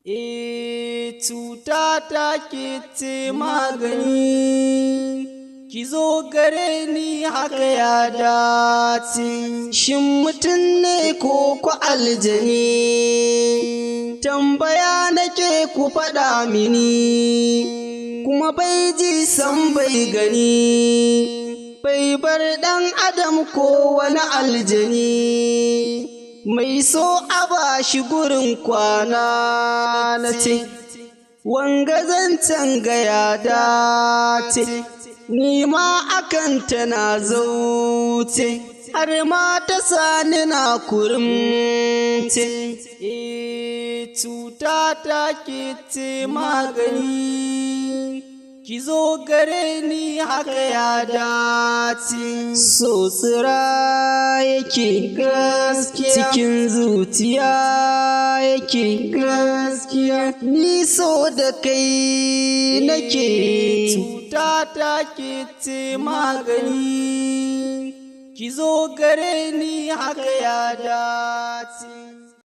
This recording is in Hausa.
Cuta ta ke ce magani, ki zo gare ni haka ya dace. Shin mutum ne ko ku aljani? Tambaya nake ku faɗa mini, kuma bai ji san bai gani, bai bar ɗan adam ko wani aljani. Mai so a ba shi gurin kwana na ce, wanga zancen ga ya dace, ni ma akan tana zauce, har ma ta sani na kurumce. Cuta ta ke ce magani, ki zo gare ni haka ya dace. So tsira yake gaskiya, cikin zuciya yake gaskiya, ni so da kai nake. Cuta ta ke ce magani, ki zo gare ni haka ya dace.